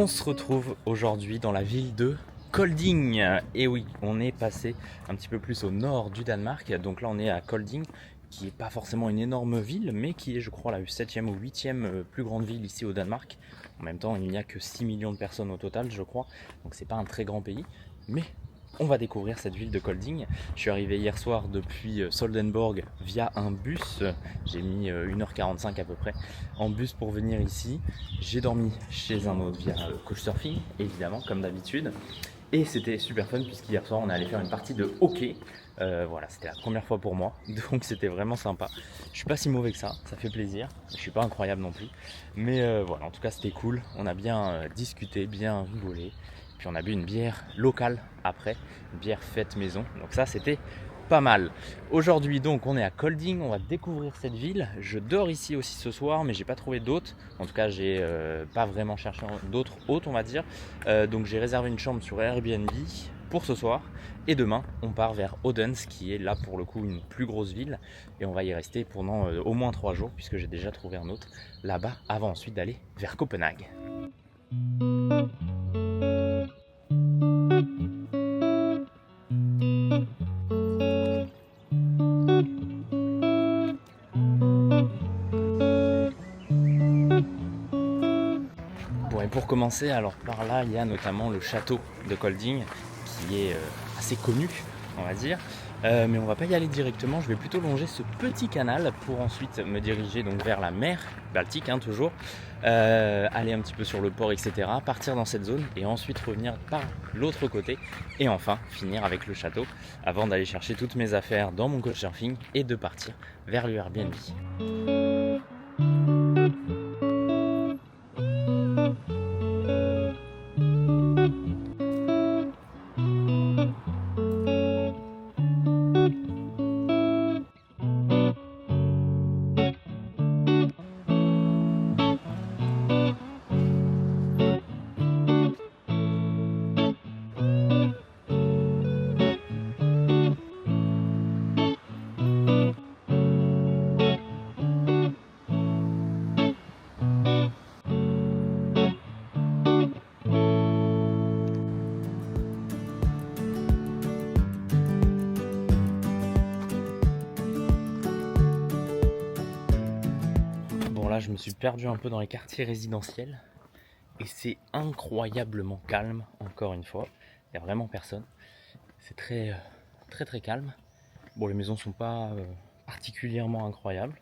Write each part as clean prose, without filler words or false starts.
On se retrouve aujourd'hui dans la ville de Kolding. Et oui, on est passé un petit peu plus au nord du Danemark. Donc là, on est à Kolding, qui n'est pas forcément une énorme ville, mais qui est, je crois, la 7e ou 8e plus grande ville ici au Danemark. En même temps, il n'y a que 6 millions de personnes au total, je crois. Donc c'est pas un très grand pays, mais on va découvrir cette ville de Kolding. Je suis arrivé hier soir depuis Soldenborg via un bus. J'ai mis 1h45 à peu près en bus pour venir ici. J'ai dormi chez un autre via Couchsurfing, évidemment, comme d'habitude. Et c'était super fun puisqu'hier soir on est allé faire une partie de hockey. Voilà, c'était la première fois pour moi, donc c'était vraiment sympa. Je suis pas si mauvais que ça fait plaisir. Je suis pas incroyable non plus, mais voilà, en tout cas c'était cool. On a bien discuté, bien rigolé. Puis on a bu une bière locale après, une bière faite maison. Donc ça c'était pas mal. Aujourd'hui donc on est à Kolding, on va découvrir cette ville. Je dors ici aussi ce soir, mais j'ai pas trouvé d'hôtes. En tout cas j'ai pas vraiment cherché d'autres hôtes, on va dire. Donc j'ai réservé une chambre sur Airbnb pour ce soir. Et demain on part vers Odense, qui est là pour le coup une plus grosse ville. Et on va y rester pendant au moins 3 jours, puisque j'ai déjà trouvé un hôte là-bas, avant ensuite d'aller vers Copenhague. Bon, et pour commencer, alors par là il y a notamment le château de Kolding, qui est assez connu, on va dire. Mais on va pas y aller directement, je vais plutôt longer ce petit canal pour ensuite me diriger donc vers la mer Baltique, hein, toujours, aller un petit peu sur le port, etc., partir dans cette zone et ensuite revenir par l'autre côté et enfin finir avec le château avant d'aller chercher toutes mes affaires dans mon couchsurfing et de partir vers le Airbnb. Là, je me suis perdu un peu dans les quartiers résidentiels et c'est incroyablement calme, encore une fois. Il n'y a vraiment personne. C'est très calme. Bon, les maisons sont pas particulièrement incroyables,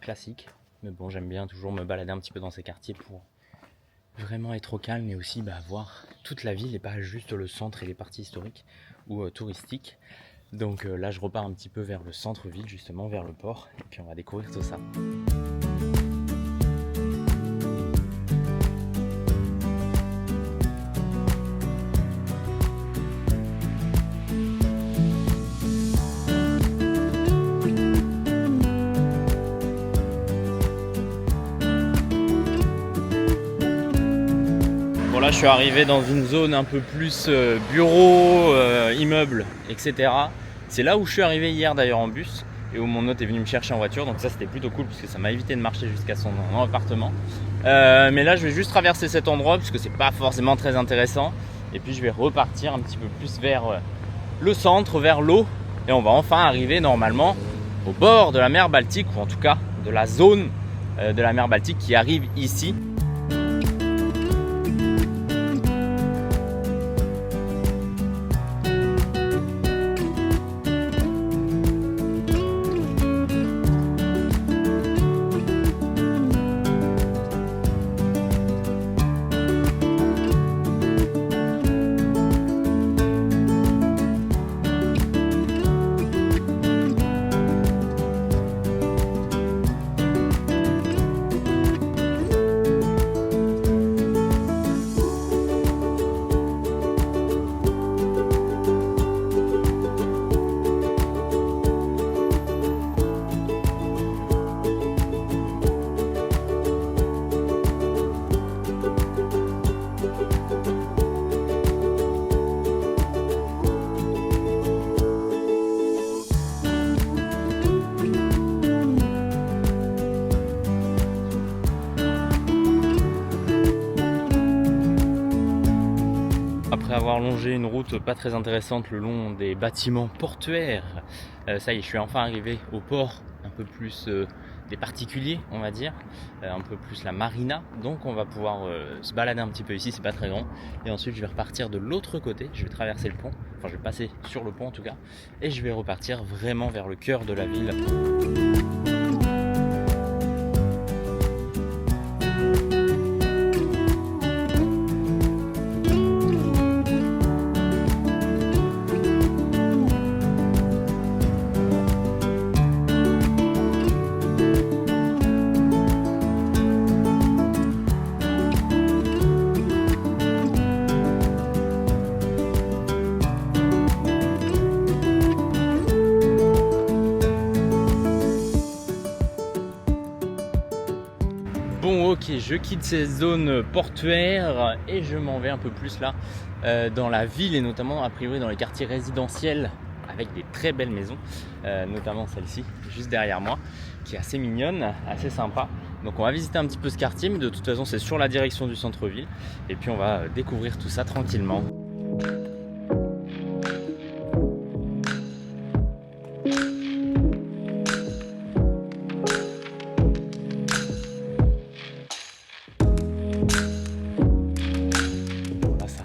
classiques, mais bon, j'aime bien toujours me balader un petit peu dans ces quartiers pour vraiment être au calme et aussi voir toute la ville et pas juste le centre et les parties historiques ou touristiques. Donc là, je repars un petit peu vers le centre-ville, justement, vers le port, et puis on va découvrir tout ça. Bon, là je suis arrivé dans une zone un peu plus bureau, immeuble, etc. C'est là où je suis arrivé hier d'ailleurs en bus et où mon hôte est venu me chercher en voiture. Donc ça c'était plutôt cool parce que ça m'a évité de marcher jusqu'à son appartement. Mais là je vais juste traverser cet endroit parce que c'est pas forcément très intéressant. Et puis je vais repartir un petit peu plus vers le centre, vers l'eau. Et on va enfin arriver normalement au bord de la mer Baltique, ou en tout cas de la zone de la mer Baltique qui arrive ici. avoir longé une route pas très intéressante le long des bâtiments portuaires, ça y est, je suis enfin arrivé au port, un peu plus des particuliers, on va dire, un peu plus la marina. Donc on va pouvoir se balader un petit peu ici, c'est pas très grand. Et ensuite je vais repartir de l'autre côté, je vais traverser le pont, enfin je vais passer sur le pont en tout cas, et je vais repartir vraiment vers le cœur de la ville. Bon ok, je quitte ces zones portuaires et je m'en vais un peu plus là dans la ville et notamment a priori dans les quartiers résidentiels avec des très belles maisons, notamment celle-ci juste derrière moi qui est assez mignonne, assez sympa. Donc on va visiter un petit peu ce quartier, mais de toute façon c'est sur la direction du centre-ville et puis on va découvrir tout ça tranquillement.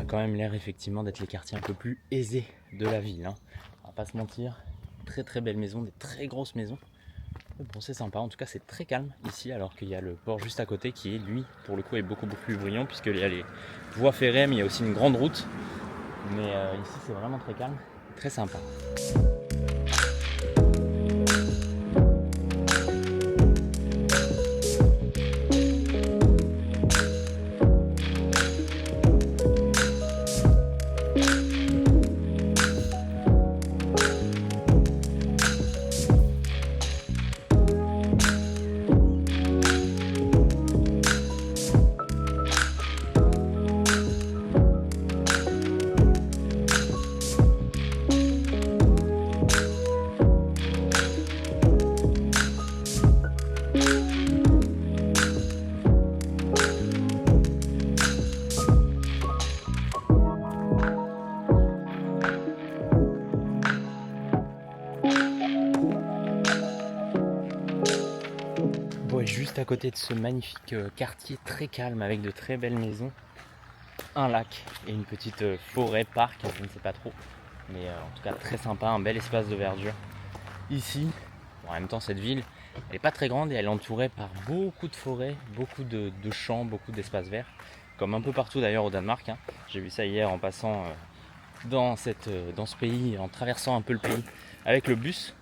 Quand même l'air effectivement d'être les quartiers un peu plus aisés de la ville, hein. On va pas se mentir, très très belles maisons, des très grosses maisons. Bon, c'est sympa, en tout cas c'est très calme ici alors qu'il y a le port juste à côté qui est lui pour le coup est beaucoup plus bruyant puisqu'il y a les voies ferrées mais il y a aussi une grande route. Mais ici c'est vraiment très calme, très sympa. Juste à côté de ce magnifique quartier très calme avec de très belles maisons, un lac et une petite forêt, parc, je ne sais pas trop, mais en tout cas très sympa, un bel espace de verdure. Ici, en même temps cette ville, elle n'est pas très grande et elle est entourée par beaucoup de forêts, beaucoup de champs, beaucoup d'espaces verts, comme un peu partout d'ailleurs au Danemark, hein. J'ai vu ça hier en passant dans ce pays, en traversant un peu le pays avec le bus,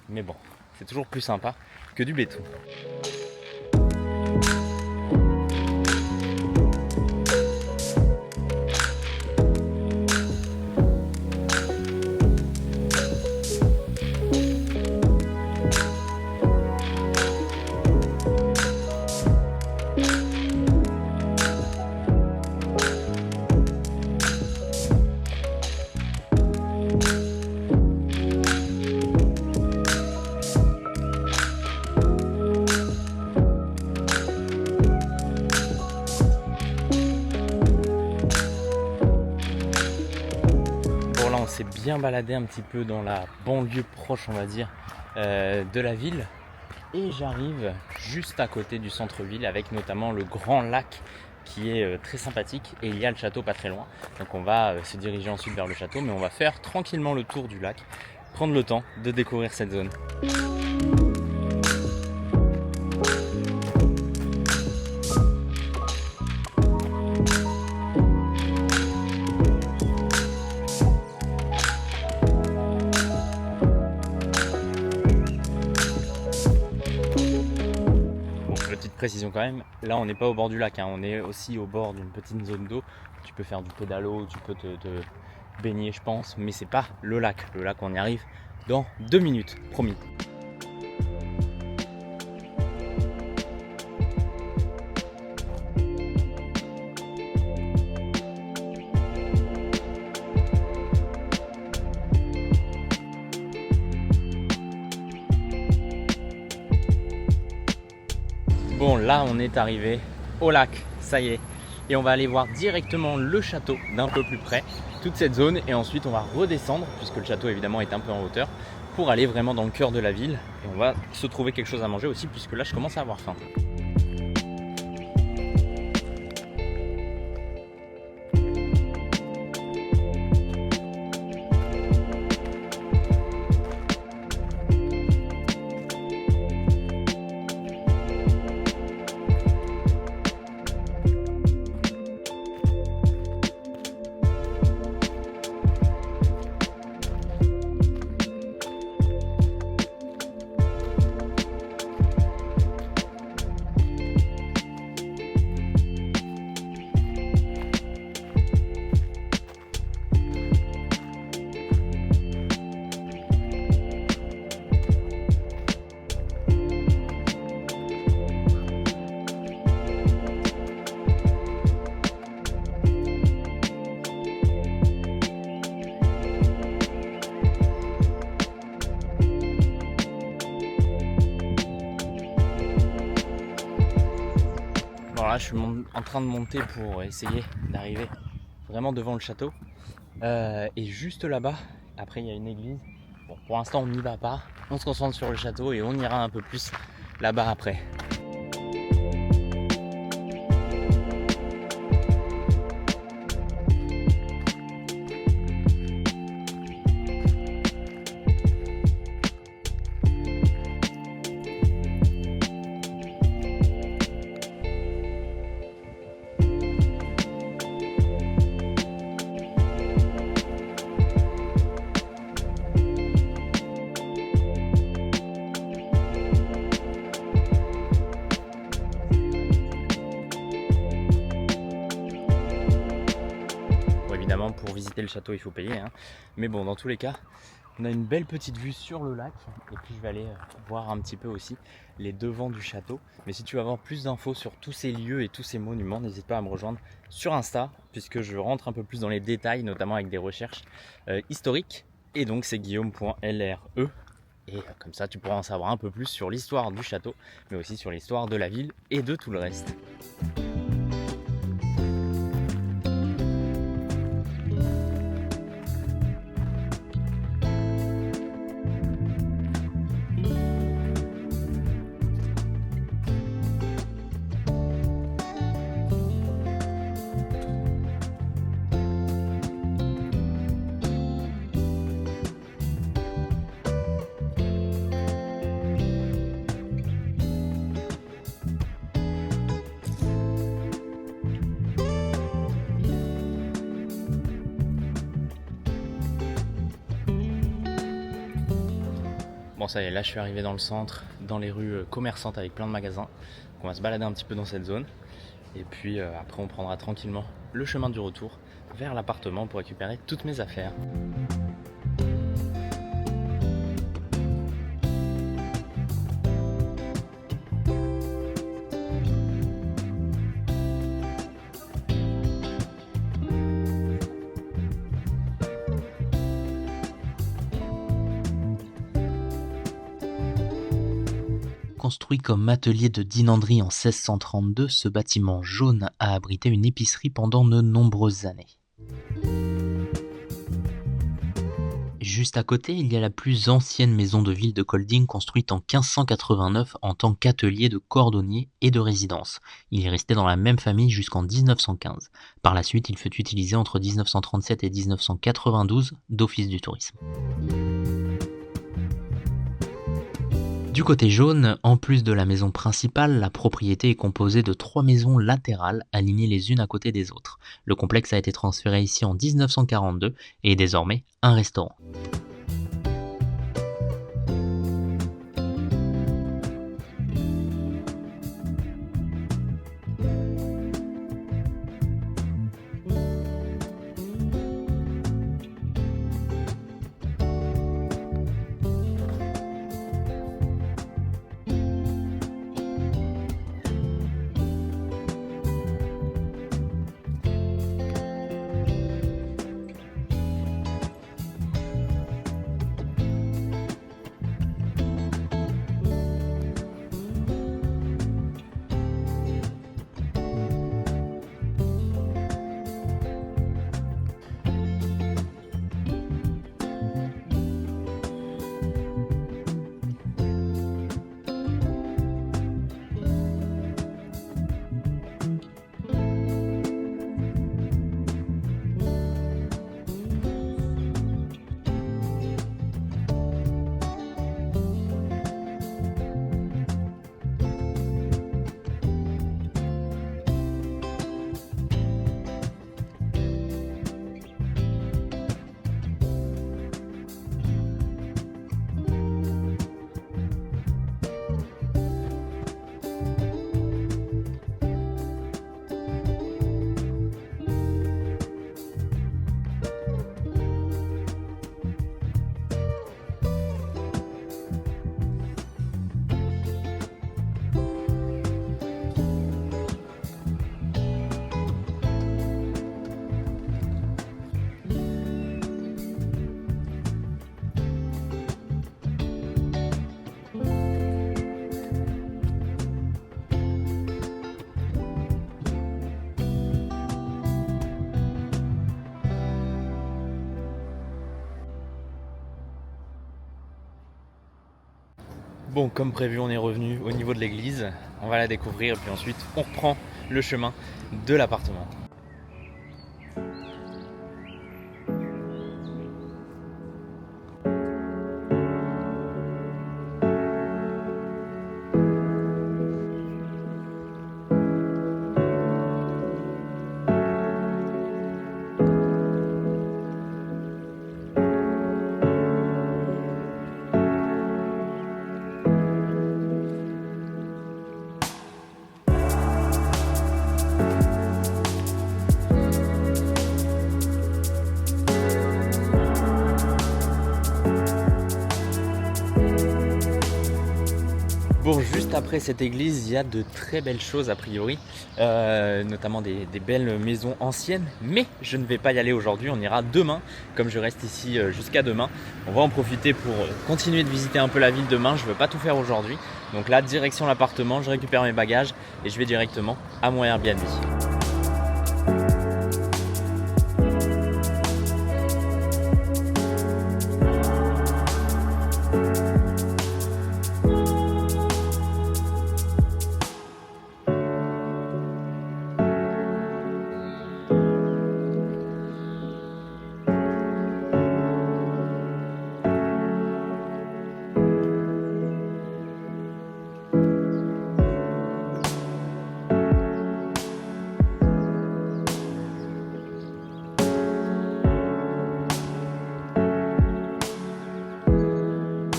mais bon, c'est toujours plus sympa que du béton. On s'est bien baladé un petit peu dans la banlieue proche, on va dire, de la ville. Et j'arrive juste à côté du centre-ville avec notamment le grand lac qui est très sympathique. Et il y a le château pas très loin. Donc on va se diriger ensuite vers le château. Mais on va faire tranquillement le tour du lac, prendre le temps de découvrir cette zone. Précision quand même, là on n'est pas au bord du lac, hein. On est aussi au bord d'une petite zone d'eau. Tu peux faire du pédalo, tu peux te baigner je pense, mais c'est pas le lac. Le lac on y arrive dans 2 minutes, promis. Bon, là on est arrivé au lac, ça y est. Et on va aller voir directement le château d'un peu plus près. toute cette zone et ensuite on va redescendre, puisque le château évidemment est un peu en hauteur, pour aller vraiment dans le cœur de la ville. Et on va se trouver quelque chose à manger aussi, puisque là je commence à avoir faim. Alors là je suis en train de monter pour essayer d'arriver vraiment devant le château. Et juste là-bas, après il y a une église. Bon, pour l'instant on n'y va pas, on se concentre sur le château et on ira un peu plus là-bas après. Évidemment, pour visiter le château il faut payer, hein. Mais bon, dans tous les cas on a une belle petite vue sur le lac et puis je vais aller voir un petit peu aussi les devants du château. Mais si tu veux avoir plus d'infos sur tous ces lieux et tous ces monuments, n'hésite pas à me rejoindre sur Insta, puisque je rentre un peu plus dans les détails, notamment avec des recherches historiques. Et donc c'est guillaume.lre. Et comme ça tu pourras en savoir un peu plus sur l'histoire du château, mais aussi sur l'histoire de la ville et de tout le reste. Bon ça y est, là je suis arrivé dans le centre, dans les rues commerçantes avec plein de magasins. Donc on va se balader un petit peu dans cette zone. Et puis après on prendra tranquillement le chemin du retour vers l'appartement pour récupérer toutes mes affaires. Construit comme atelier de dinanderie en 1632, ce bâtiment jaune a abrité une épicerie pendant de nombreuses années. Juste à côté, il y a la plus ancienne maison de ville de Kolding, construite en 1589 en tant qu'atelier de cordonnier et de résidence. Il est resté dans la même famille jusqu'en 1915. Par la suite, il fut utilisé entre 1937 et 1992 d'office du tourisme. Du côté jaune, en plus de la maison principale, la propriété est composée de 3 maisons latérales alignées les unes à côté des autres. Le complexe a été transféré ici en 1942 et est désormais un restaurant. Bon, comme prévu, on est revenu au niveau de l'église. On va la découvrir, puis ensuite on reprend le chemin de l'appartement. Bon, juste après cette église, il y a de très belles choses a priori, notamment des belles maisons anciennes, mais je ne vais pas y aller aujourd'hui, on ira demain, comme je reste ici jusqu'à demain. On va en profiter pour continuer de visiter un peu la ville demain, je ne veux pas tout faire aujourd'hui. Donc là, direction l'appartement, je récupère mes bagages et je vais directement à mon Airbnb.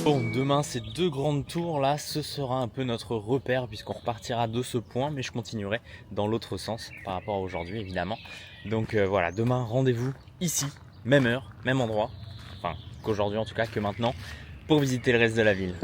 Bon, demain ces deux grandes tours là, ce sera un peu notre repère puisqu'on repartira de ce point, mais je continuerai dans l'autre sens par rapport à aujourd'hui évidemment. Donc voilà, demain rendez-vous ici, même heure, même endroit, enfin qu'aujourd'hui en tout cas, que maintenant, pour visiter le reste de la ville.